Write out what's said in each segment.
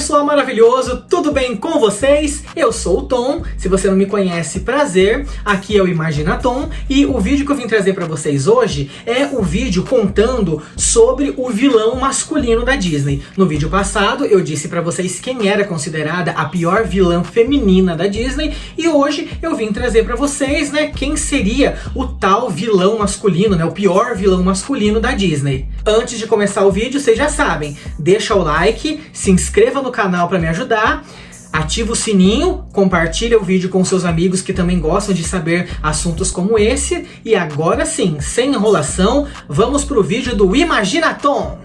pessoal maravilhoso, tudo bem com vocês? Eu sou o Tom, se você não me conhece, prazer, aqui é o Imagina Tom e o vídeo que eu vim trazer pra vocês hoje é o vídeo contando sobre o vilão masculino da Disney. No vídeo passado eu disse pra vocês quem era considerada a pior vilã feminina da Disney e hoje eu vim trazer pra vocês, né, quem seria o tal vilão masculino, né, o pior vilão masculino da Disney. Antes de começar o vídeo, vocês já sabem, deixa o like, se inscreva no canal para me ajudar, ativa o sininho, compartilha o vídeo com seus amigos que também gostam de saber assuntos como esse. E agora sim, sem enrolação, vamos pro vídeo do Imagina Tom!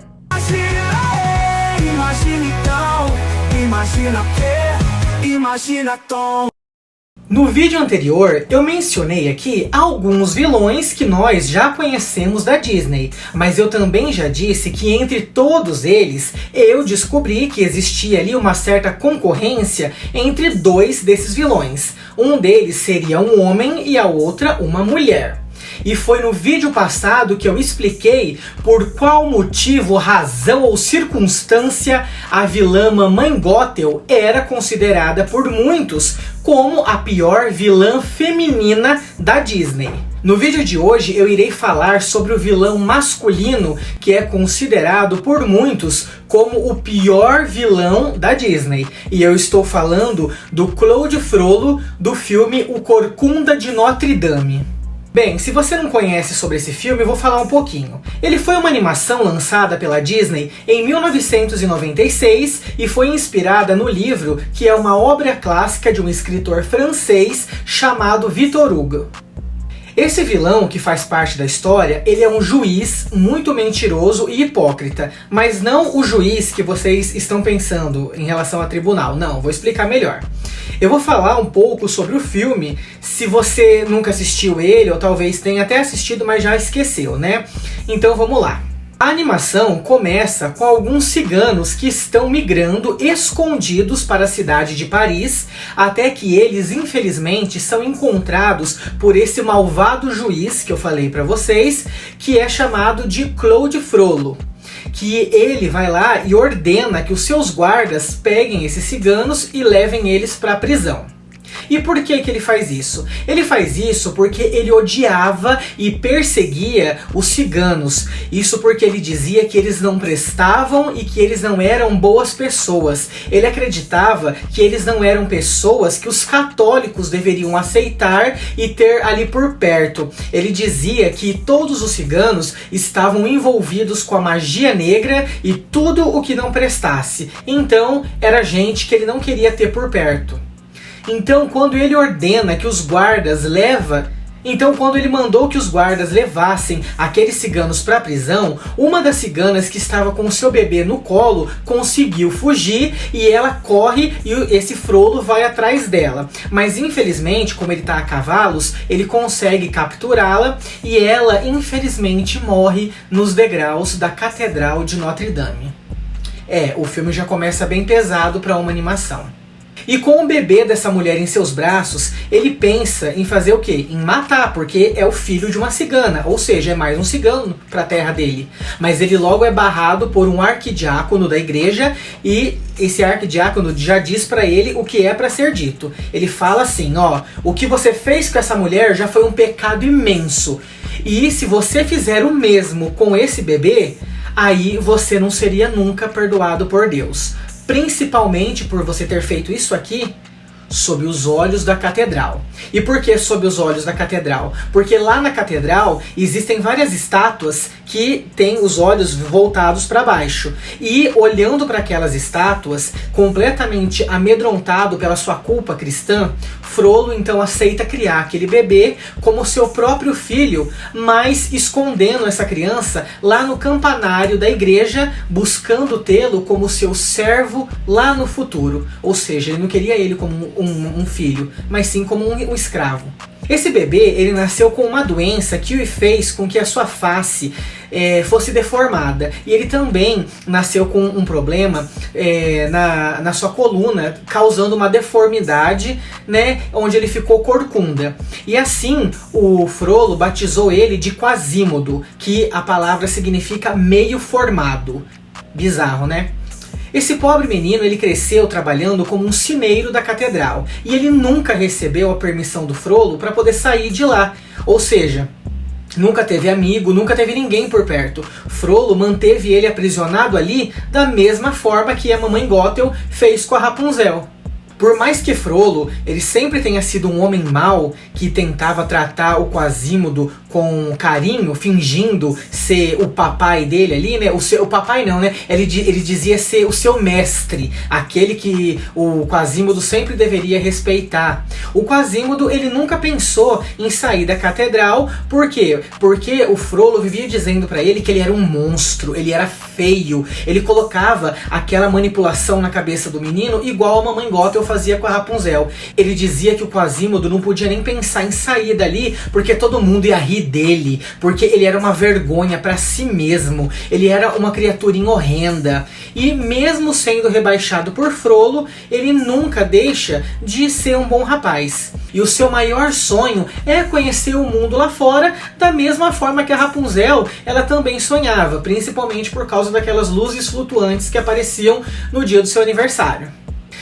Imagina então, imagina o quê? Imagina Tom! No vídeo anterior, eu mencionei aqui alguns vilões que nós já conhecemos da Disney, mas eu também já disse que entre todos eles, eu descobri que existia ali uma certa concorrência entre dois desses vilões. Um deles seria um homem e a outra uma mulher. E foi no vídeo passado que eu expliquei por qual motivo, razão ou circunstância a vilã Mamãe Gothel era considerada por muitos como a pior vilã feminina da Disney. No vídeo de hoje eu irei falar sobre o vilão masculino que é considerado por muitos como o pior vilão da Disney. E eu estou falando do Claude Frollo do filme O Corcunda de Notre Dame. Bem, se você não conhece sobre esse filme, eu vou falar um pouquinho. Ele foi uma animação lançada pela Disney em 1996 e foi inspirada no livro que é uma obra clássica de um escritor francês chamado Victor Hugo. Esse vilão que faz parte da história, ele é um juiz muito mentiroso e hipócrita, mas não o juiz que vocês estão pensando em relação a tribunal, não, vou explicar melhor. Eu vou falar um pouco sobre o filme, se você nunca assistiu ele, ou talvez tenha até assistido, mas já esqueceu, né? Então vamos lá. A animação começa com alguns ciganos que estão migrando escondidos para a cidade de Paris, até que eles, infelizmente, são encontrados por esse malvado juiz que eu falei para vocês, que é chamado de Claude Frollo. Que ele vai lá e ordena que os seus guardas peguem esses ciganos e levem eles para a prisão. E por que ele faz isso? Ele faz isso porque ele odiava e perseguia os ciganos. Isso porque ele dizia que eles não prestavam e que eles não eram boas pessoas. Ele acreditava que eles não eram pessoas que os católicos deveriam aceitar e ter ali por perto. Ele dizia que todos os ciganos estavam envolvidos com a magia negra e tudo o que não prestasse. Então era gente que ele não queria ter por perto. Então, quando ele ordena que os guardas quando ele mandou que os guardas levassem aqueles ciganos para a prisão, uma das ciganas que estava com o seu bebê no colo conseguiu fugir e ela corre e esse Frollo vai atrás dela. Mas infelizmente, como ele está a cavalos, ele consegue capturá-la e ela infelizmente morre nos degraus da Catedral de Notre Dame. O filme já começa bem pesado para uma animação. E com o bebê dessa mulher em seus braços, ele pensa em fazer o quê? Em matar, porque é o filho de uma cigana, ou seja, é mais um cigano para a terra dele. Mas ele logo é barrado por um arquidiácono da igreja e esse arquidiácono já diz para ele o que é para ser dito. Ele fala assim, ó, o que você fez com essa mulher já foi um pecado imenso. E se você fizer o mesmo com esse bebê, aí você não seria nunca perdoado por Deus. Principalmente por você ter feito isso aqui sob os olhos da catedral. E por que sob os olhos da catedral? Porque lá na catedral existem várias estátuas que têm os olhos voltados para baixo. E olhando para aquelas estátuas, completamente amedrontado pela sua culpa cristã, Frollo então aceita criar aquele bebê como seu próprio filho, mas escondendo essa criança lá no campanário da igreja, buscando tê-lo como seu servo lá no futuro. Ou seja, ele não queria ele como um filho, mas sim como um escravo. Esse bebê, ele nasceu com uma doença que o fez com que a sua face fosse deformada. E ele também nasceu com um problema na sua coluna, causando uma deformidade, né, onde ele ficou corcunda. E assim, o Frollo batizou ele de Quasimodo, que a palavra significa meio formado. Bizarro, né? Esse pobre menino, ele cresceu trabalhando como um sineiro da catedral, e ele nunca recebeu a permissão do Frollo para poder sair de lá. Ou seja, nunca teve amigo, nunca teve ninguém por perto. Frollo manteve ele aprisionado ali da mesma forma que a mamãe Gothel fez com a Rapunzel. Por mais que Frollo ele sempre tenha sido um homem mau que tentava tratar o Quasimodo com carinho, fingindo ser o papai dele ali, né? O papai não, né? Ele dizia ser o seu mestre, aquele que o Quasimodo sempre deveria respeitar. O Quasimodo ele nunca pensou em sair da catedral, por quê? Porque o Frollo vivia dizendo pra ele que ele era um monstro, ele era feio, ele colocava aquela manipulação na cabeça do menino igual a mamãe Gothel fazia com a Rapunzel. Ele dizia que o Quasimodo não podia nem pensar em sair dali, porque todo mundo ia rir dele, porque ele era uma vergonha para si mesmo, ele era uma criaturinha horrenda. E mesmo sendo rebaixado por Frollo, ele nunca deixa de ser um bom rapaz. E o seu maior sonho é conhecer o mundo lá fora, da mesma forma que a Rapunzel, ela também sonhava, principalmente por causa daquelas luzes flutuantes que apareciam no dia do seu aniversário.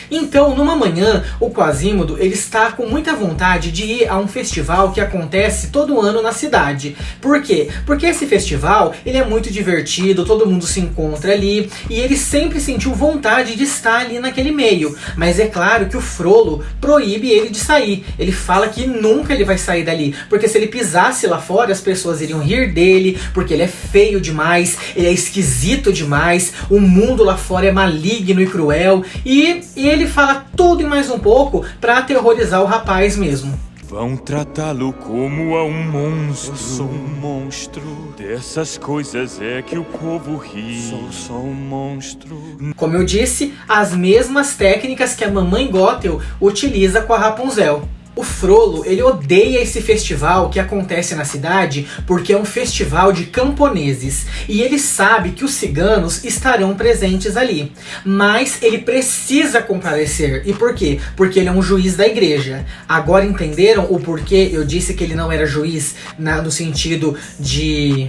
Então, numa manhã, o Quasimodo ele está com muita vontade de ir a um festival que acontece todo ano na cidade. Por quê? Porque esse festival ele é muito divertido, todo mundo se encontra ali, e ele sempre sentiu vontade de estar ali naquele meio. Mas é claro que o Frollo proíbe ele de sair. Ele fala que nunca ele vai sair dali, porque se ele pisasse lá fora, as pessoas iriam rir dele, porque ele é feio demais, ele é esquisito demais, o mundo lá fora é maligno e cruel, e ele fala tudo e mais um pouco para aterrorizar o rapaz mesmo. Vão tratá-lo como a um monstro. Eu sou um monstro. Dessas coisas é que o povo ri. Sou só um monstro. Como eu disse, as mesmas técnicas que a mamãe Gothel utiliza com a Rapunzel. O Frollo, ele odeia esse festival que acontece na cidade porque é um festival de camponeses. E ele sabe que os ciganos estarão presentes ali. Mas ele precisa comparecer. E por quê? Porque ele é um juiz da igreja. Agora entenderam o porquê eu disse que ele não era juiz no sentido de...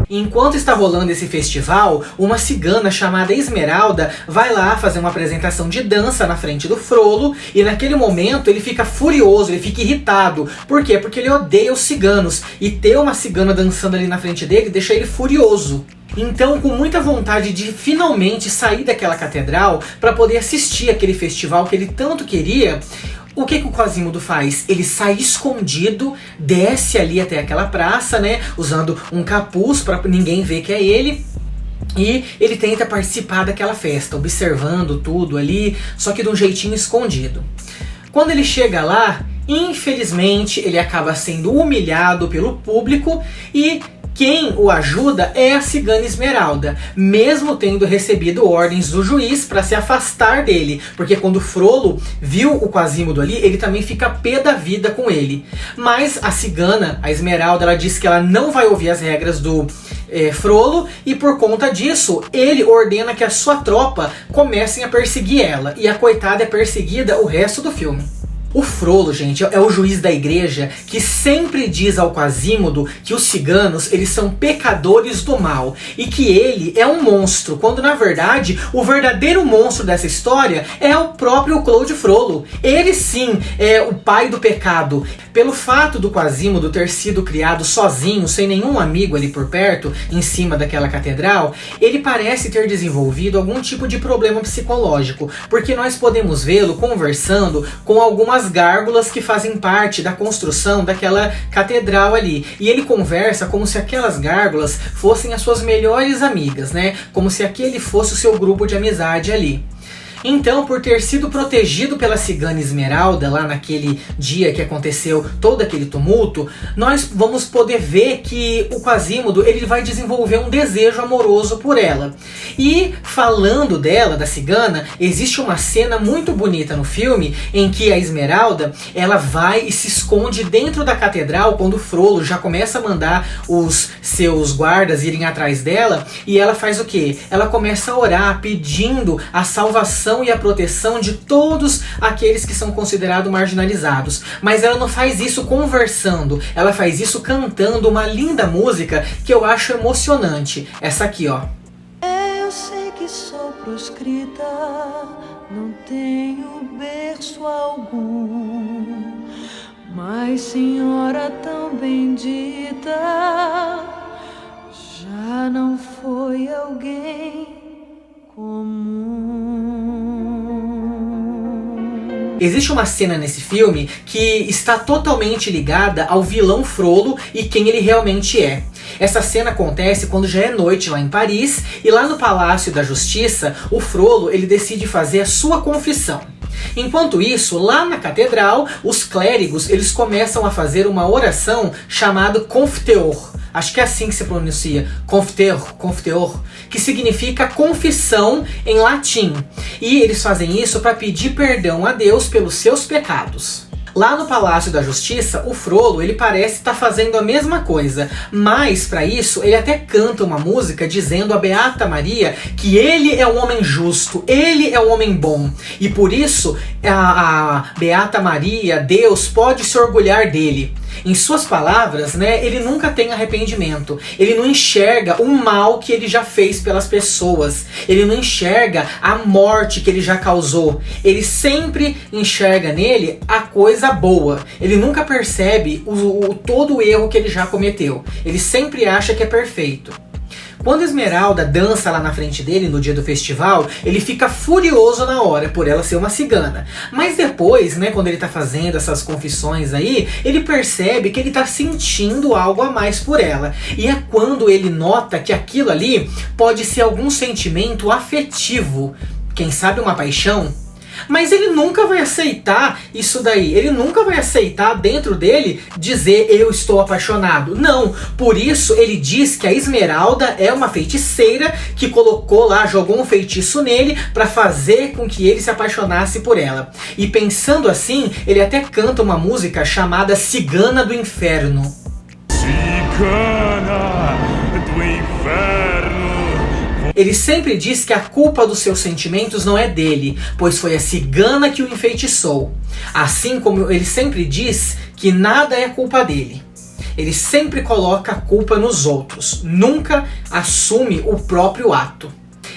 Enquanto está rolando esse festival, uma cigana chamada Esmeralda vai lá fazer uma apresentação de dança na frente do Frollo, e naquele momento ele fica furioso, ele fica irritado. Por quê? Porque ele odeia os ciganos, e ter uma cigana dançando ali na frente dele deixa ele furioso. Então, com muita vontade de finalmente sair daquela catedral para poder assistir aquele festival que ele tanto queria, o que o Quasimodo faz? Ele sai escondido, desce ali até aquela praça, né, usando um capuz para ninguém ver que é ele. E ele tenta participar daquela festa, observando tudo ali, só que de um jeitinho escondido. Quando ele chega lá, infelizmente ele acaba sendo humilhado pelo público, e quem o ajuda é a cigana Esmeralda, mesmo tendo recebido ordens do juiz para se afastar dele, porque quando Frollo viu o Quasimodo ali, ele também fica pé da vida com ele. Mas a cigana, a Esmeralda, ela diz que ela não vai ouvir as regras do Frollo, e por conta disso, ele ordena que a sua tropa comecem a perseguir ela, e a coitada é perseguida o resto do filme. O Frollo, gente, é o juiz da igreja que sempre diz ao Quasimodo que os ciganos, eles são pecadores do mal e que ele é um monstro, quando na verdade o verdadeiro monstro dessa história é o próprio Claude Frollo. Ele sim é o pai do pecado. Pelo fato do Quasimodo ter sido criado sozinho, sem nenhum amigo ali por perto, em cima daquela catedral, ele parece ter desenvolvido algum tipo de problema psicológico, porque nós podemos vê-lo conversando com algumas gárgulas que fazem parte da construção daquela catedral ali. E ele conversa como se aquelas gárgulas fossem as suas melhores amigas, né? Como se aquele fosse o seu grupo de amizade ali. Então, por ter sido protegido pela cigana Esmeralda lá naquele dia que aconteceu todo aquele tumulto, nós vamos poder ver que o Quasimodo ele vai desenvolver um desejo amoroso por ela. E falando dela, da cigana, existe uma cena muito bonita no filme em que a Esmeralda ela vai e se esconde dentro da catedral quando o Frollo já começa a mandar os seus guardas irem atrás dela, e ela faz o quê? Ela começa a orar pedindo a salvação e a proteção de todos aqueles que são considerados marginalizados. Mas ela não faz isso conversando, ela faz isso cantando uma linda música que eu acho emocionante. Essa aqui, ó. Eu sei proscrita, não tenho berço algum, mas senhora tão bendita, já não foi alguém comum. Existe uma cena nesse filme que está totalmente ligada ao vilão Frollo e quem ele realmente é. Essa cena acontece quando já é noite lá em Paris, e lá no Palácio da Justiça, o Frollo ele decide fazer a sua confissão. Enquanto isso, lá na catedral, os clérigos eles começam a fazer uma oração chamada Confiteor. Acho que é assim que se pronuncia, Confiteor, que significa confissão em latim. E eles fazem isso para pedir perdão a Deus pelos seus pecados. Lá no Palácio da Justiça, o Frollo ele parece estar fazendo a mesma coisa, mas para isso ele até canta uma música dizendo a Beata Maria que ele é um homem justo, ele é um homem bom, e por isso a Beata Maria, Deus, pode se orgulhar dele. Em suas palavras, né, ele nunca tem arrependimento, ele não enxerga o mal que ele já fez pelas pessoas, ele não enxerga a morte que ele já causou, ele sempre enxerga nele a coisa boa, ele nunca percebe todo o erro que ele já cometeu, ele sempre acha que é perfeito. Quando Esmeralda dança lá na frente dele no dia do festival, ele fica furioso na hora por ela ser uma cigana. Mas depois, né, quando ele tá fazendo essas confissões aí, ele percebe que ele tá sentindo algo a mais por ela. E é quando ele nota que aquilo ali pode ser algum sentimento afetivo, quem sabe uma paixão. Mas ele nunca vai aceitar isso daí, ele nunca vai aceitar dentro dele dizer eu estou apaixonado. Não, por isso ele diz que a Esmeralda é uma feiticeira que colocou lá, jogou um feitiço nele para fazer com que ele se apaixonasse por ela. E pensando assim, ele até canta uma música chamada Cigana do Inferno. Cigana do Inferno. Ele sempre diz que a culpa dos seus sentimentos não é dele, pois foi a cigana que o enfeitiçou. Assim como ele sempre diz que nada é culpa dele. Ele sempre coloca a culpa nos outros, nunca assume o próprio ato.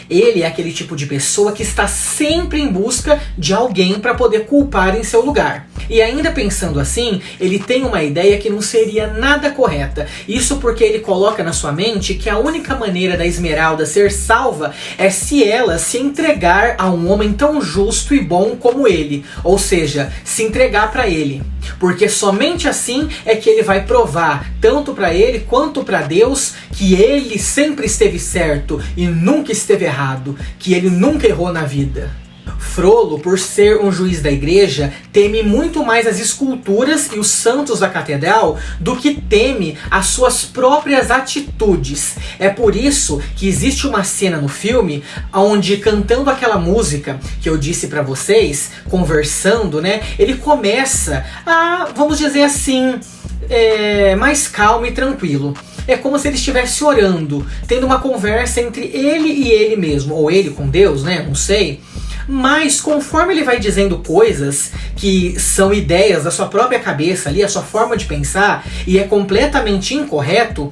Ele é aquele tipo de pessoa que está sempre em busca de alguém para poder culpar em seu lugar. E ainda pensando assim, ele tem uma ideia que não seria nada correta. Isso porque ele coloca na sua mente que a única maneira da Esmeralda ser salva é se ela se entregar a um homem tão justo e bom como ele. Ou seja, se entregar para ele. Porque somente assim é que ele vai provar, tanto para ele quanto para Deus, que ele sempre esteve certo e nunca esteve errado, que ele nunca errou na vida. Frollo, por ser um juiz da igreja, teme muito mais as esculturas e os santos da catedral do que teme as suas próprias atitudes. É por isso que existe uma cena no filme onde, cantando aquela música que eu disse pra vocês, conversando, né, ele começa a, vamos dizer assim, mais calmo e tranquilo. É como se ele estivesse orando, tendo uma conversa entre ele e ele mesmo, ou ele com Deus, né, não sei. Mas conforme ele vai dizendo coisas que são ideias da sua própria cabeça ali, a sua forma de pensar, e é completamente incorreto,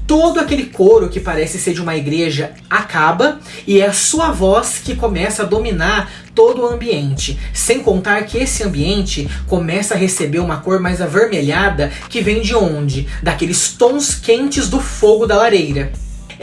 todo aquele coro que parece ser de uma igreja acaba e é a sua voz que começa a dominar todo o ambiente. Sem contar que esse ambiente começa a receber uma cor mais avermelhada que vem de onde? Daqueles tons quentes do fogo da lareira.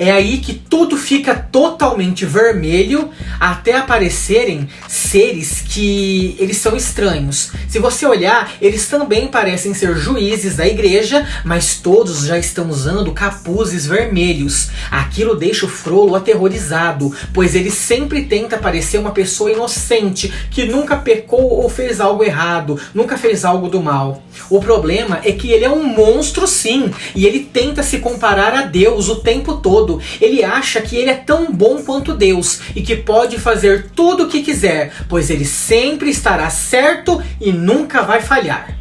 É aí que tudo fica totalmente vermelho até aparecerem seres que eles são estranhos. Se você olhar, eles também parecem ser juízes da igreja, mas todos já estão usando capuzes vermelhos. Aquilo deixa o Frollo aterrorizado, pois ele sempre tenta parecer uma pessoa inocente, que nunca pecou ou fez algo errado, nunca fez algo do mal. O problema é que ele é um monstro sim, e ele tenta se comparar a Deus o tempo todo. Ele acha que ele é tão bom quanto Deus e que pode fazer tudo o que quiser, pois ele sempre estará certo e nunca vai falhar.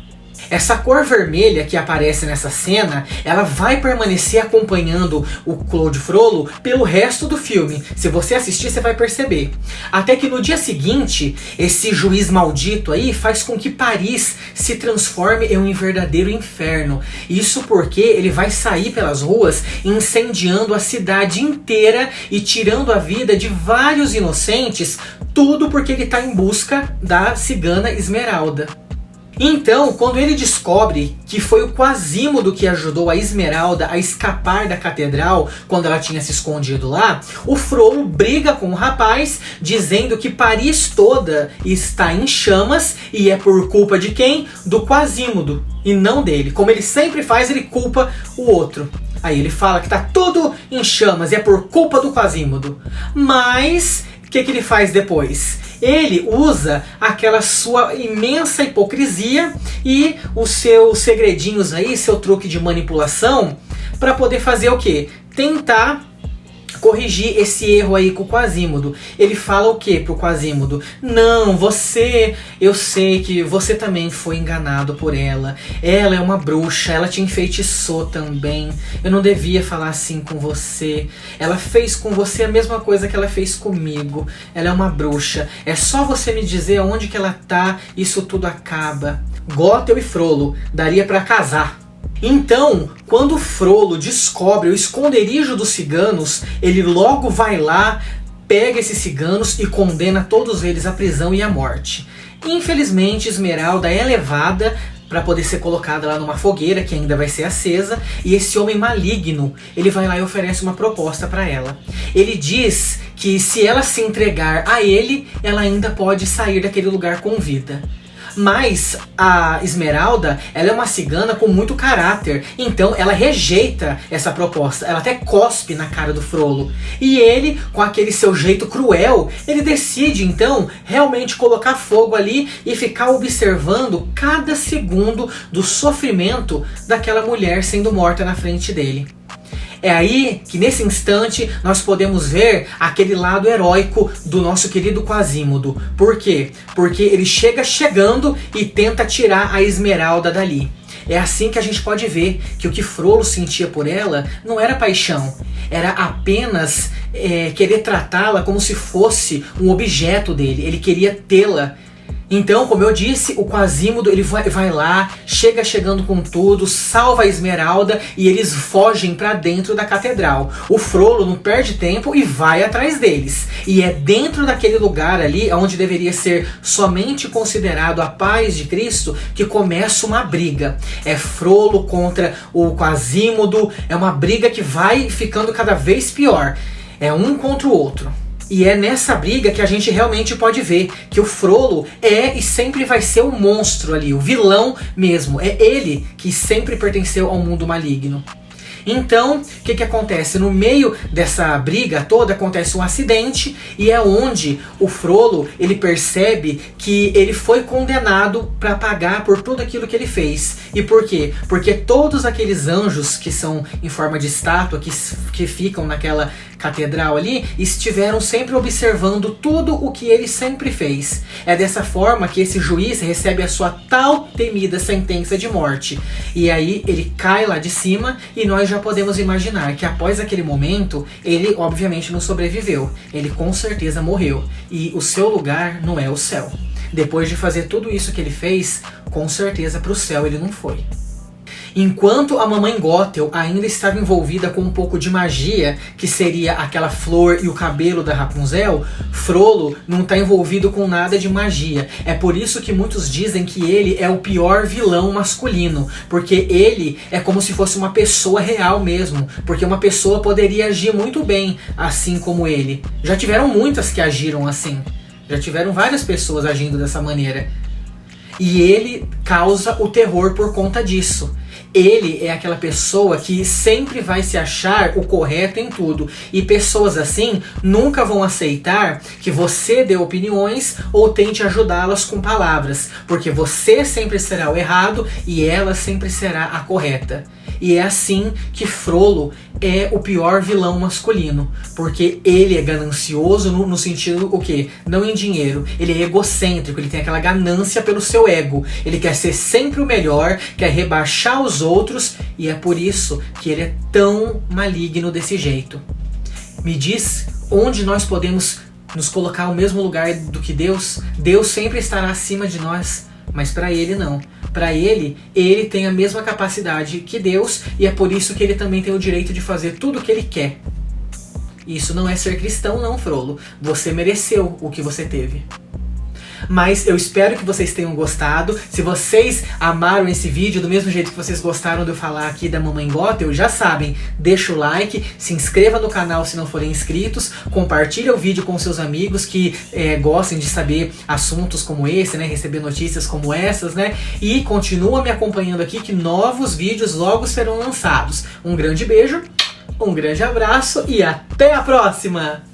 Essa cor vermelha que aparece nessa cena, ela vai permanecer acompanhando o Claude Frollo pelo resto do filme. Se você assistir, você vai perceber. Até que no dia seguinte, esse juiz maldito aí faz com que Paris se transforme em um verdadeiro inferno. Isso porque ele vai sair pelas ruas incendiando a cidade inteira e tirando a vida de vários inocentes, tudo porque ele está em busca da cigana Esmeralda. Então, quando ele descobre que foi o Quasimodo que ajudou a Esmeralda a escapar da catedral quando ela tinha se escondido lá, o Frollo briga com o rapaz, dizendo que Paris toda está em chamas e é por culpa de quem? Do Quasimodo, e não dele. Como ele sempre faz, ele culpa o outro. Aí ele fala que tá tudo em chamas e é por culpa do Quasimodo. Mas o que ele faz depois? Ele usa aquela sua imensa hipocrisia e os seus segredinhos aí, seu truque de manipulação, para poder fazer o quê? Tentar corrigir esse erro aí com o Quasimodo. Ele fala o que pro Quasimodo? Não, eu sei que você também foi enganado por ela. Ela é uma bruxa, ela te enfeitiçou também. Eu não devia falar assim com você. Ela fez com você a mesma coisa que ela fez comigo. Ela é uma bruxa. É só você me dizer onde que ela tá, isso tudo acaba. Gothel e Frollo, daria pra casar. Então, quando o Frollo descobre o esconderijo dos ciganos, ele logo vai lá, pega esses ciganos e condena todos eles à prisão e à morte. Infelizmente, Esmeralda é levada para poder ser colocada lá numa fogueira que ainda vai ser acesa, e esse homem maligno, ele vai lá e oferece uma proposta para ela. Ele diz que se ela se entregar a ele, ela ainda pode sair daquele lugar com vida. Mas a Esmeralda, ela é uma cigana com muito caráter, então ela rejeita essa proposta, ela até cospe na cara do Frollo. E ele, com aquele seu jeito cruel, ele decide então realmente colocar fogo ali e ficar observando cada segundo do sofrimento daquela mulher sendo morta na frente dele. É aí que nesse instante nós podemos ver aquele lado heróico do nosso querido Quasimodo. Por quê? Porque ele chega chegando e tenta tirar a Esmeralda dali. É assim que a gente pode ver que o que Frollo sentia por ela não era paixão, era apenas querer tratá-la como se fosse um objeto dele, ele queria tê-la. Então, como eu disse, o Quasimodo ele vai lá, chegando com tudo, salva a Esmeralda e eles fogem para dentro da catedral. O Frollo não perde tempo e vai atrás deles. E é dentro daquele lugar ali, onde deveria ser somente considerado a paz de Cristo, que começa uma briga. É Frollo contra o Quasimodo, é uma briga que vai ficando cada vez pior. É um contra o outro. E é nessa briga que a gente realmente pode ver que o Frollo é e sempre vai ser o monstro ali, o vilão mesmo. É ele que sempre pertenceu ao mundo maligno. Então, o que acontece? No meio dessa briga toda acontece um acidente e é onde o Frollo ele percebe que ele foi condenado para pagar por tudo aquilo que ele fez. E por quê? Porque todos aqueles anjos que são em forma de estátua, que ficam naquela catedral ali, estiveram sempre observando tudo o que ele sempre fez. É dessa forma que esse juiz recebe a sua tal temida sentença de morte. E aí ele cai lá de cima e nós já podemos imaginar que após aquele momento, ele obviamente não sobreviveu. Ele com certeza morreu. E o seu lugar não é o céu. Depois de fazer tudo isso que ele fez, com certeza para o céu ele não foi. Enquanto a mamãe Gothel ainda estava envolvida com um pouco de magia, que seria aquela flor e o cabelo da Rapunzel, Frollo não está envolvido com nada de magia. É por isso que muitos dizem que ele é o pior vilão masculino, porque ele é como se fosse uma pessoa real mesmo, porque uma pessoa poderia agir muito bem assim como ele. Já tiveram muitas que agiram assim, já tiveram várias pessoas agindo dessa maneira. E ele causa o terror por conta disso. Ele é aquela pessoa que sempre vai se achar o correto em tudo. E pessoas assim nunca vão aceitar que você dê opiniões ou tente ajudá-las com palavras. Porque você sempre será o errado e ela sempre será a correta. E é assim que Frollo é o pior vilão masculino, porque ele é ganancioso no sentido o quê? Não em dinheiro, ele é egocêntrico, ele tem aquela ganância pelo seu ego, ele quer ser sempre o melhor, quer rebaixar os outros, e é por isso que ele é tão maligno desse jeito. Me diz onde nós podemos nos colocar ao mesmo lugar do que Deus? Deus sempre estará acima de nós, mas para ele não. Para ele tem a mesma capacidade que Deus, e é por isso que ele também tem o direito de fazer tudo o que ele quer. Isso não é ser cristão não, Frollo. Você mereceu o que você teve. Mas eu espero que vocês tenham gostado. Se vocês amaram esse vídeo do mesmo jeito que vocês gostaram de eu falar aqui da Mamãe Gothel, já sabem, deixa o like, se inscreva no canal se não forem inscritos, compartilha o vídeo com seus amigos que gostem de saber assuntos como esse, né, receber notícias como essas, né, e continua me acompanhando aqui que novos vídeos logo serão lançados. Um grande beijo, um grande abraço e até a próxima!